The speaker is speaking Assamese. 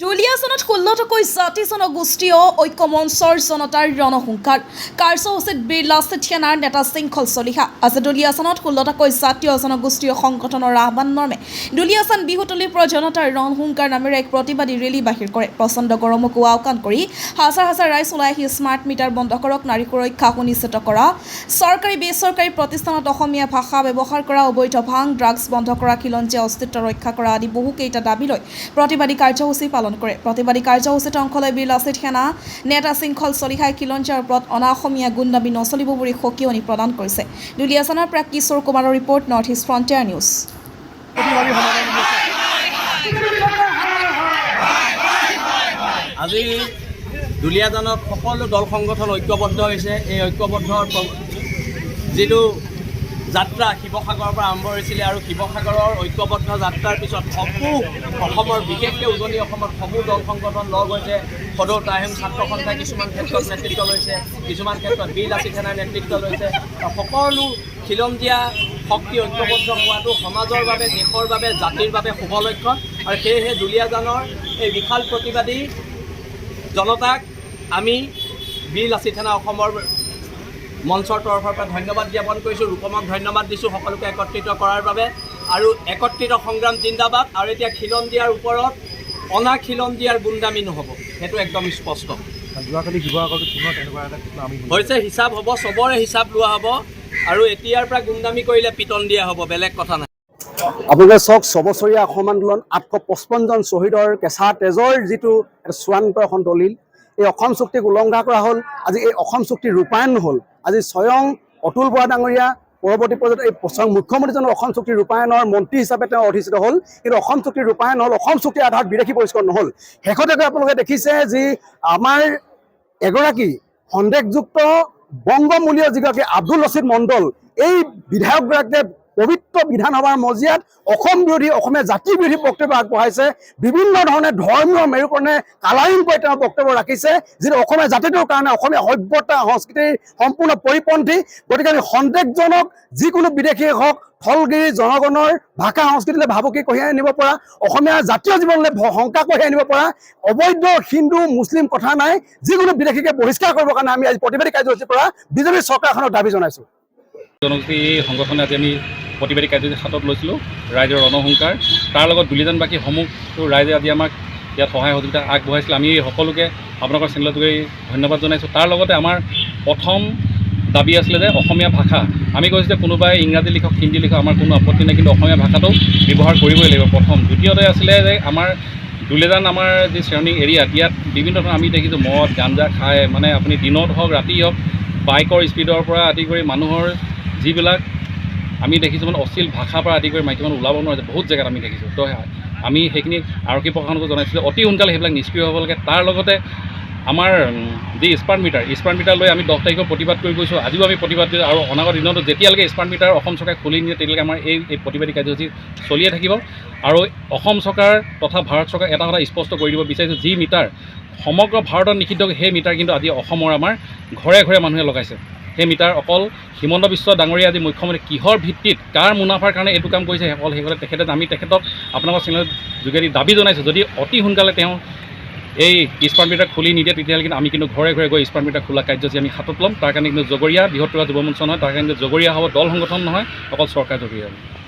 দুলিয়াজানত 16টাকৈ জাতি জনগোষ্ঠীয় ঐক্য মঞ্চৰ জনতাৰ ৰণসংকাৰ কাৰ্যসূচীত বীৰ লাচিত সেনাৰ নেতা শৃংখল চলিহা আজি দুলিয়াজানত 16টাকৈ জাতীয় জনগোষ্ঠীয় সংগঠনৰ আহ্বান মৰ্মে দুলিয়াজান বিহুতলীৰ পৰা জনতাৰ ৰণসংকাৰ নামেৰে এক প্ৰতিবাদী ৰেলী বাহিৰ কৰে প্ৰচণ্ড গৰমকো আওকাণ কৰি হাজাৰ হাজাৰ ৰাইজ ওলাই আহি স্মাৰ্ট মিটাৰ বন্ধ কৰক নাৰী সুৰক্ষা সুনিশ্চিত কৰা চৰকাৰী বেচৰকাৰী প্ৰতিষ্ঠানত অসমীয়া ভাষা ব্যৱহাৰ কৰা অবৈধ ভাং ড্ৰাগছ বন্ধ কৰা খিলঞ্জীয়া অস্তিত্ব ৰক্ষা কৰা আদি বহুকেইটা দাবী লৈ প্ৰতিবাদী কাৰ্যসূচী পালন কৰে প্ৰতিবাদী কাৰ্যসূচীত অংশ লৈ বীৰ লাচিত সেনা নেতা শৃংখল চলিহাই খিলঞ্জীয়াৰ ওপৰত অনা অসমীয়া গুণ্ডামী নচলিব বুলি সকিয়নি প্ৰদান কৰিছে দুলিয়াজানৰ পৰা কিশোৰ কুমাৰৰ report north east frontier news আজি দুলিয়াজানত সকলো দল সংগঠন ঐক্যবদ্ধ হৈছে এই ঐক্যবদ্ধৰ যিটো যাত্ৰা শিৱসাগৰৰ পৰা আৰম্ভ হৈছিলে আৰু শিৱসাগৰৰ ঐক্যবদ্ধ যাত্ৰাৰ পিছত অসমৰ বিশেষকৈ উজনি অসমত সমূহ দল সংগঠন লগ হৈছে সদৌ তাহিম ছাত্ৰ সন্থাই কিছুমান ক্ষেত্ৰত নেতৃত্ব লৈছে কিছুমান ক্ষেত্ৰত বীৰ লাচিত সেনাই নেতৃত্ব লৈছে সকলো খিলঞ্জীয়া শক্তি ঐক্যবদ্ধ হোৱাটো সমাজৰ বাবে দেশৰ বাবে জাতিৰ বাবে শুভ লক্ষণ আৰু সেয়েহে দুলিয়াজানৰ এই বিশাল প্ৰতিবাদী জনতাক আমি বীৰ লাচিত সেনা অসমৰ মঞ্চৰ তৰফৰ পৰা ধন্যবাদ জ্ঞাপন কৰিছোঁ ৰূপমক ধন্যবাদ দিছোঁ সকলোকে একত্ৰিত কৰাৰ বাবে আৰু একত্ৰিত সংগ্ৰাম জিন্দাবাদ আৰু এতিয়া খিলঞ্জীয়াৰ ওপৰত অনা খিলঞ্জীয়াৰ গুণ্ডামী নহ'ব সেইটো একদম স্পষ্ট হৈছে হিচাপ হ'ব চবৰে হিচাপ লোৱা হ'ব আৰু এতিয়াৰ পৰা গুণ্ডামী কৰিলে পিটন দিয়া হ'ব বেলেগ কথা নাই আপোনালোকে চাওক ছবছৰীয়া অসম আন্দোলন 855জন শ্বহীদৰ কেঁচা তেজৰ যিটো চূড়ান্ত এখন দলিল এই অসম চুক্তিক উলংঘা কৰা হ'ল আজি এই অসম চুক্তি ৰূপায়ণ নহ'ল আজি স্বয়ং অতুল বৰা ডাঙৰীয়া পৰৱৰ্তী পৰ্যায়ত এই মুখ্যমন্ত্ৰীজনৰ অসম চুক্তি ৰূপায়ণৰ মন্ত্ৰী হিচাপে তেওঁ অধিষ্ঠিত হ'ল কিন্তু অসম চুক্তি ৰূপায়ণ হ'ল অসম চুক্তিৰ আধাৰত বিদেশী পৰিষ্কাৰ নহ'ল শেষতে আপোনালোকে দেখিছে যি আমাৰ এগৰাকী সন্দেহযুক্ত বংগমূলীয় যিগৰাকী আব্দুল ৰছিদ মণ্ডল এই বিধায়কগৰাকীয়ে পবিত্ৰ বিধানসভাৰ মজিয়াত অসম বিৰোধী অসমীয়া জাতি বিৰোধী বক্তব্য আগবঢ়াইছে বিভিন্ন ধৰণে ধৰ্মীয় মেৰুকৰণে কালাৰিং কৰি তেওঁ বক্তব্য ৰাখিছে যিটো অসমীয়া জাতিটোৰ কাৰণে অসমীয়া সভ্যতা সংস্কৃতিৰ সম্পূৰ্ণ পৰিপন্থী গতিকে আমি সন্দেহজনক যিকোনো বিদেশী হওক থলগিৰি জনগণৰ ভাষা সংস্কৃতিলৈ ভাবুকি কঢ়িয়াই আনিব পৰা অসমীয়া জাতীয় জীৱনলৈ শংকা কঢ়িয়াই আনিব পৰা অবৈধ হিন্দু মুছলিম কথা নাই যিকোনো বিদেশীকে বহিষ্কাৰ কৰিবৰ কাৰণে আমি আজি প্ৰতিবাদী কাৰ্যসূচীৰ পৰা বিজেপি চৰকাৰখনক দাবী জনাইছোঁ জনগোষ্ঠী সংগঠনে আজি আমি প্ৰতিবাদী কাৰ্যসূচী হাতত লৈছিলোঁ ৰাইজৰ ৰণসংকাৰ তাৰ লগত দুলিয়াজানবাসী সমূহটো ৰাইজে আজি আমাক ইয়াত সহায় সহযোগিতা আগবঢ়াইছিল আমি সকলোকে আপোনালোকৰ চেনেলৰ যোগেদি ধন্যবাদ জনাইছোঁ তাৰ লগতে আমাৰ প্ৰথম দাবী আছিলে যে অসমীয়া ভাষা আমি কৈছোঁ যে কোনোবাই ইংৰাজী লিখক হিন্দী লিখক আমাৰ কোনো আপত্তি নাই কিন্তু অসমীয়া ভাষাটো ব্যৱহাৰ কৰিবই লাগিব প্ৰথম দ্বিতীয়তে আছিলে যে আমাৰ দুলিয়াজান আমাৰ যি চাৰাউণ্ডিং এৰিয়াত ইয়াত বিভিন্ন ধৰণৰ আমি দেখিছোঁ মদ গাঞ্জা খাই মানে আপুনি দিনত হওক ৰাতি হওক বাইকৰ স্পীডৰ পৰা আদি কৰি মানুহৰ যিবিলাক আমি দেখিছোঁ মানে অশ্লীল ভাষাৰ পৰা আদি কৰি মাইকী মানুহ ওলাব নোৱাৰে বহুত জেগাত আমি দেখিছোঁ তো আমি সেইখিনি আৰক্ষী প্ৰশাসনকো জনাইছিলোঁ অতি সোনকালে সেইবিলাক নিষ্ক্ৰিয় হ'ব লাগে তাৰ লগতে আমাৰ যি স্মাৰ্ট মিটাৰ লৈ আমি 10 তাৰিখৰ প্ৰতিবাদ কৰি গৈছোঁ আজিও আমি প্ৰতিবাদ দিছোঁ আৰু অনাগত দিনতো যেতিয়ালৈকে স্মাৰ্ট মিটাৰ অসম চৰকাৰে খুলি নিয়ে তেতিয়ালৈকে আমাৰ এই প্ৰতিবাদী কাৰ্যসূচী চলিয়ে থাকিব আৰু অসম চৰকাৰ তথা ভাৰত চৰকাৰ এটা কথা স্পষ্ট কৰি দিব বিচাৰিছোঁ যি মিটাৰ সমগ্ৰ ভাৰতত নিষিদ্ধ সেই মিটাৰ কিন্তু আজি অসমৰ আমাৰ ঘৰে ঘৰে মানুহে লগাইছে সেই মিটাৰ অকল হিমন্ত বিশ্ব ডাঙৰীয়া আজি মুখ্যমন্ত্ৰী কিহৰ ভিত্তিত কাৰ মুনাফাৰ কাৰণে এইটো কাম কৰিছে অকল সেইকাৰণে আমি তেখেতক আপোনালোকৰ চেনেলৰ যোগেদি দাবী জনাইছোঁ যদি অতি সোনকালে তেওঁ এই স্মাৰ্ট মিটাৰ খুলি নিদিয়ে তেতিয়াহ'লে কিন্তু আমি কিন্তু ঘৰে ঘৰে গৈ স্মাৰ্ট মিটাৰ খোলা কাৰ্যসূচী আমি হাতত ল'ম তাৰ কাৰণে কিন্তু জগৰীয়া বৃহৎ যুৱ মঞ্চ নহয় তাৰ কাৰণে জগৰীয়া হ'ব দল সংগঠন নহয় অকল চৰকাৰ জগৰীয়া হ'ব